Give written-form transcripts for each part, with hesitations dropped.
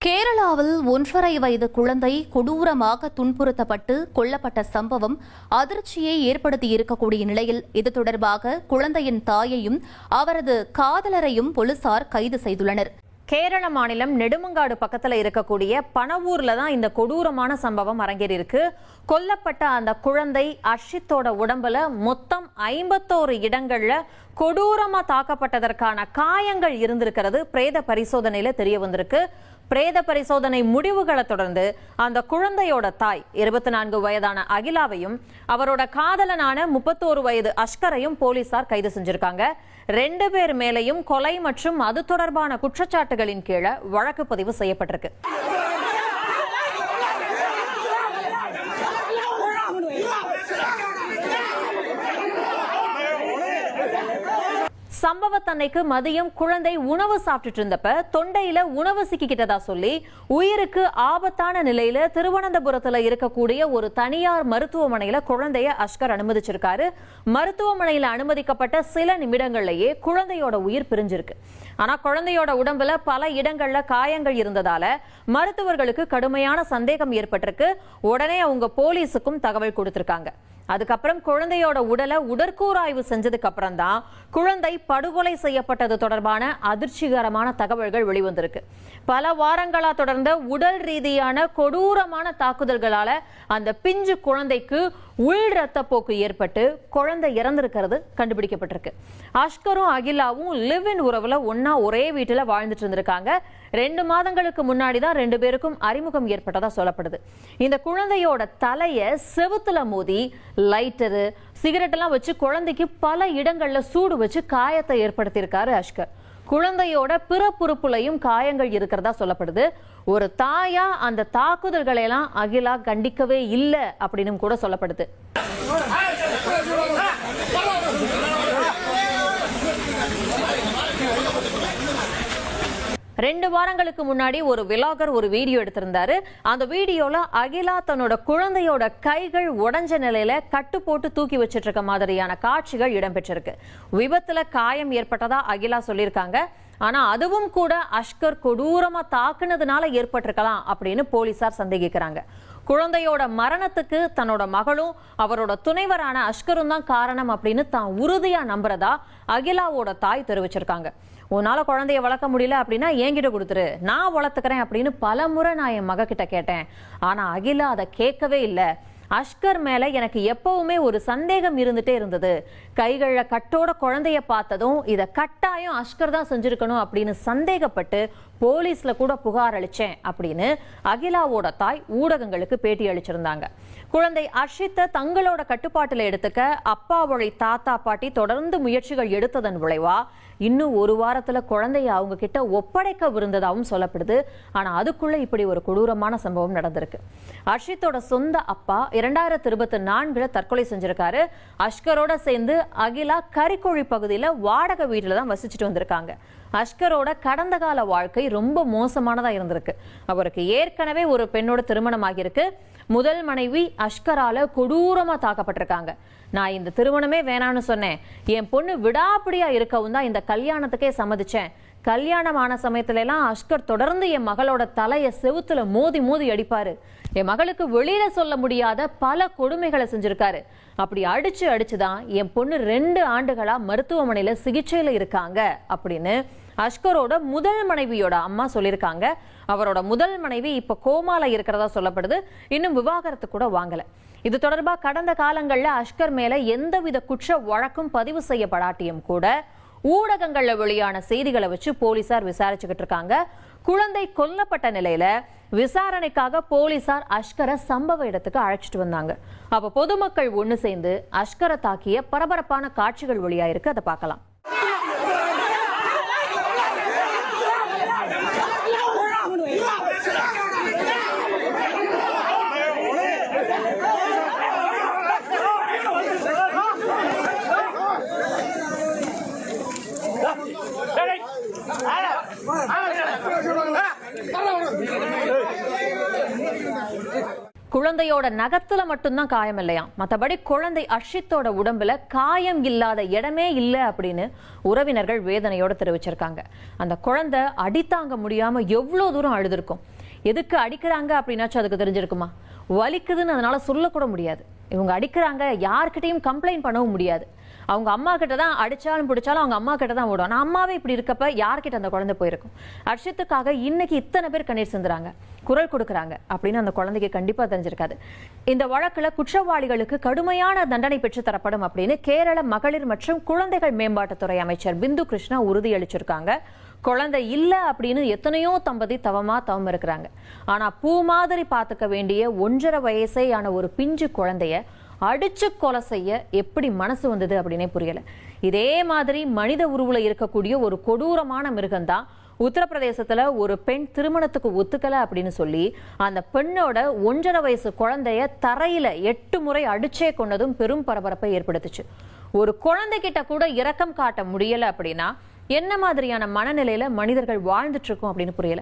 கேரளாவில் 1.5 வயது குழந்தை கொடூரமாக துன்புறுத்தப்பட்டு கொல்லப்பட்ட சம்பவம் அதிர்ச்சியை ஏற்படுத்தியிருக்கக்கூடிய நிலையில் இது தொடர்பாக குழந்தையின் தாயையும் அவரது காதலரையும் போலீசார் கைது செய்துள்ளனர். கேரள மாநிலம் நெடுமங்காடு பக்கத்துல இருக்கக்கூடிய பனவூர்ல தான் இந்த கொடூரமான சம்பவம் அரங்கேறி இருக்கு. கொல்லப்பட்ட அந்த குழந்தை அர்ஷித்தோட உடம்புல மொத்தம் 51 இடங்கள்ல கொடூரமா தாக்கப்பட்டதற்கான காயங்கள் இருந்திருக்கிறது பிரேத பரிசோதனையில தெரிய வந்திருக்கு. பிரேத பரிசோதனை முடிவுகளை தொடர்ந்து அந்த குழந்தையோட தாய் 24 வயதான அகிலாவையும் அவரோட காதலனான 31 வயது அஷ்கரையும் போலீசார் கைது செஞ்சிருக்காங்க. 2 பேர் மேலையும் கொலை மற்றும் அது தொடர்பான குற்றச்சாட்டுகளின் கீழே வழக்கு பதிவு செய்யப்பட்டிருக்கு. சம்பவத்தன்னைக்கு மதியம் குழந்தை உணவு சாப்பிட்டுட்டு இருந்தப்ப தொண்டையில உணவு சிக்கிக்கிட்டதா சொல்லி உயிருக்கு ஆபத்தான நிலையில திருவனந்தபுரத்துல இருக்கக்கூடிய ஒரு தனியார் மருத்துவமனையில குழந்தைய அஷ்கர் அனுமதிச்சிருக்காரு. மருத்துவமனையில அனுமதிக்கப்பட்ட சில நிமிடங்கள்லயே குழந்தையோட உயிர் பிரிஞ்சிருக்கு. ஆனா குழந்தையோட உடம்புல பல இடங்கள்ல காயங்கள் இருந்ததால மருத்துவர்களுக்கு கடுமையான சந்தேகம் ஏற்பட்டிருக்கு. உடனே அவங்க போலீஸுக்கும் தகவல் கொடுத்திருக்காங்க. அதுக்கப்புறம் குழந்தையோட உடலை உடற்கூறாய்வு செஞ்சதுக்கு அப்புறம் தான் குழந்தை படுகொலை செய்யப்பட்டது தொடர்பான அதிர்ச்சிகரமான தகவல்கள் வெளிவந்திருக்கு. பல வாரங்களா தொடர்ந்த உடல் ரீதியான கொடூரமான தாக்குதல்களால அந்த பிஞ்சு குழந்தைக்கு உள் ரத்தப்போக்கு ஏற்பட்டு குழந்தை இறந்திருக்கிறது கண்டுபிடிக்கப்பட்டிருக்கு. அஷ்கரும் அகிலாவும் லிவ் இன் உறவுல ஒன்னா ஒரே வீட்டுல வாழ்ந்துட்டு இருந்திருக்காங்க. 2 மாதங்களுக்கு முன்னாடிதான் 2 பேருக்கும் அறிமுகம் ஏற்பட்டதா சொல்லப்படுது. இந்த குழந்தையோட தலைய செவுத்துல மோதி லைட்டரு சிகரெட் எல்லாம் வச்சு குழந்தைக்கு பல இடங்கள்ல சூடு வச்சு காயத்தை ஏற்படுத்தியிருக்காரு அஷ்கர். குழந்தையோட பிறப்புறுப்புலையும் காயங்கள் இருக்கிறதா சொல்லப்படுது. ஒரு தாயா அந்த தாக்குதல்களை எல்லாம் அகிலா கண்டிக்கவே இல்லை அப்படின்னு கூட சொல்லப்படுது. 2 வாரங்களுக்கு முன்னாடி ஒரு விலாகர் ஒரு வீடியோ எடுத்திருந்தாரு. அந்த வீடியோல அகிலா தன்னோட குழந்தையோட கைகள் உடைஞ்ச நிலையில கட்டு போட்டு தூக்கி வச்சிட்டு இருக்க மாதிரியான காட்சிகள் இடம்பெற்றிருக்கு. விபத்துல காயம் ஏற்பட்டதா அகிலா சொல்லியிருக்காங்க. ஆனா அதுவும் கூட அஷ்கர் கொடூரமா தாக்குனதுனால ஏற்பட்டிருக்கலாம் அப்படின்னு போலீசார் சந்தேகிக்கிறாங்க. குழந்தையோட மரணத்துக்கு தன்னோட மகளும் அவரோட துணைவரான அஷ்கரும் தான் காரணம் அப்படின்னு தான் உறுதியா நம்புறதா அகிலாவோட தாய் தெரிவிச்சிருக்காங்க. உன்னால குழந்தைய வளர்க்க முடியல அப்படின்னா என்கிட்ட கொடுத்துரு, நான் வளர்த்துக்கிறேன் அப்படின்னு பல முறை நான் என் மக கிட்ட கேட்டேன். ஆனா அகிலா அதை கேட்கவே இல்லை. அஷ்கர் மேல எனக்கு எப்பவுமே ஒரு சந்தேகம் இருந்துட்டே இருந்தது. கைகள்ல கட்டோட குழந்தைய பார்த்ததும் இதை கட்டாயம் அஷ்கர் தான் செஞ்சிருக்கணும் அப்படின்னு சந்தேகப்பட்டு போலீஸ்ல கூட புகார் அளிச்சேன் அப்படின்னு அகிலாவோட தாய் ஊடகங்களுக்கு பேட்டி அளிச்சிருந்தாங்க. குழந்தை அர்ஷித்தை தங்களோட கட்டுப்பாட்டுல எடுத்துக்க அப்பாவோட தாத்தா பாட்டி தொடர்ந்து முயற்சிகள் எடுத்ததன் விளைவா இன்னும் 1 வாரத்துல குழந்தைய அவங்க கிட்ட ஒப்படைக்கவிருந்ததாகவும் சொல்லப்படுது. ஆனா அதுக்குள்ள இப்படி ஒரு கொடூரமான சம்பவம் நடந்திருக்கு. அர்ஷித்தோட சொந்த அப்பா 2024 தற்கொலை செஞ்சிருக்காரு. அஷ்கரோட சேர்ந்து அகிலா கரிக்கோழி பகுதியில வாடகை வீட்டுல தான் வசிச்சுட்டு வந்திருக்காங்க. அஷ்கரோட கடந்த கால வாழ்க்கை ரொம்ப மோசமானதா இருந்திருக்கு. அவருக்கு ஏற்கனவே ஒரு பெண்ணோட திருமணம் ஆகியிருக்கு. முதல் மனைவி அஷ்கரால கொடூரமா தாக்கப்பட்டிருக்காங்க. நான் இந்த திருமணமே வேணான்னு சொன்னேன். என் பொண்ணு விடாப்பிடியா இருக்கவும் தான் இந்த கல்யாணத்துக்கே சம்மதிச்சேன். கல்யாணமான சமயத்துல எல்லாம் அஷ்கர் தொடர்ந்து என் மகளோட தலைய செவுத்துல மோதி மோதி அடிப்பாரு. என் மகளுக்கு வெளியில சொல்ல முடியாத பல கொடுமைகளை செஞ்சிருக்காரு. அப்படி அடிச்சுதான் என் பொண்ணு 2 ஆண்டுகளா மருத்துவமனையில சிகிச்சையில இருக்காங்க அப்படின்னு அஷ்கரோட முதல் மனைவியோட அம்மா சொல்லியிருக்காங்க. அவரோட முதல் மனைவி இப்ப கோமால இருக்கிறதா சொல்லப்படுது. இன்னும் விவாகரத்து கூட வாங்கல. இது தொடர்பா கடந்த காலங்கள்ல அஷ்கர் மேல எந்தவித குற்ற வழக்கும் பதிவு செய்யப்படாட்டியும் கூட ஊடகங்கள்ல வெளியான செய்திகளை வச்சு போலீசார் விசாரிச்சுக்கிட்டு இருக்காங்க. குழந்தை கொல்லப்பட்ட நிலையில விசாரணைக்காக போலீசார் அஷ்கரை சம்பவ இடத்துக்கு அழைச்சிட்டு வந்தாங்க. அப்ப பொதுமக்கள் ஒண்ணு சேர்ந்து அஷ்கரை தாக்கிய பரபரப்பான காட்சிகள் வெளியாயிருக்கு. அதை பார்க்கலாம். குழந்தையோட நகத்துல மட்டும்தான் காயம் இல்லையா, மற்றபடி குழந்தை அர்ஷித்தோட உடம்புல காயம் இல்லாத இடமே இல்லை அப்படின்னு உறவினர்கள் வேதனையோட தெரிவிச்சிருக்காங்க. அந்த குழந்தை அடித்தாங்க முடியாம எவ்வளவு தூரம் அழுதுருக்கும். எதுக்கு அடிக்கிறாங்க அப்படின்னாச்சும் அதுக்கு தெரிஞ்சிருக்குமா? வலிக்குதுன்னு அதனால சொல்லக்கூட முடியாது. இவங்க அடிக்கிறாங்க, யார்கிட்டையும் கம்ப்ளைண்ட் பண்ணவும் முடியாது. அவங்க அம்மா கிட்ட தான் அடிச்சாலும் பிடிச்சாலும் அவங்க அம்மா கிட்ட தான் ஓடும். நான் அம்மாவே இப்படி இருக்கப்ப யார்கிட்ட அந்த குழந்தை போயிருக்கும்? அர்ஷித்துக்காக இன்னைக்கு இத்தனை பேர் கண்ணீர் சிந்துறாங்க, குரல் கொடுக்குறாங்க அப்படின்னு அந்த குழந்தைக்கு கண்டிப்பா தெரிஞ்சிருக்காது. இந்த வழக்குல குற்றவாளிகளுக்கு கடுமையான தண்டனை பெற்று தரப்படும் அப்படின்னு கேரள மகளிர் மற்றும் குழந்தைகள் மேம்பாட்டுத்துறை அமைச்சர் பிந்து கிருஷ்ணா உறுதியளிச்சிருக்காங்க. குழந்தை இல்ல அப்படின்னு எத்தனையோ தம்பதி தவம் இருக்கிறாங்க. ஆனா பூ மாதிரி பாத்துக்க வேண்டிய 1.5 வயசே ஆன ஒரு பிஞ்சு குழந்தைய அடிச்சு கொலை செய்ய எப்படி மனசு வந்தது அப்படின்னே புரியல. இதே மாதிரி மனித உருவுல இருக்கக்கூடிய ஒரு கொடூரமான மிருகம்தான் உத்தரப்பிரதேசத்துல ஒரு பெண் திருமணத்துக்கு ஒத்துக்கல அப்படின்னு சொல்லி அந்த பெண்ணோட 1.5 வயசு குழந்தைய தரையில 8 முறை அடிச்சே கொண்டதும் பெரும் பரபரப்பை ஏற்படுத்துச்சு. ஒரு குழந்தைகிட்ட கூட இரக்கம் காட்ட முடியல அப்படின்னா என்ன மாதிரியான மனநிலையில மனிதர்கள் வாழ்ந்துட்டு இருக்கோம் அப்படின்னு புரியல.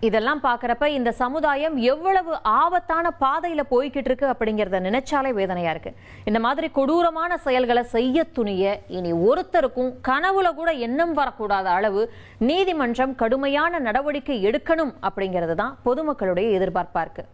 இதெல்லாம் பாக்குறப்ப இந்த சமுதாயம் எவ்வளவு ஆபத்தான பாதையில போய்கிட்டு இருக்கு அப்படிங்கறத நினைச்சாலே வேதனையா இருக்கு. இந்த மாதிரி கொடூரமான செயல்களை செய்ய துணிய இனி ஒருத்தருக்கும் கனவுல கூட எண்ணம் வரக்கூடாத அளவு நீதிமன்றம் கடுமையான நடவடிக்கை எடுக்கணும் அப்படிங்கிறது தான் பொதுமக்களுடைய எதிர்பார்ப்பா இருக்கு.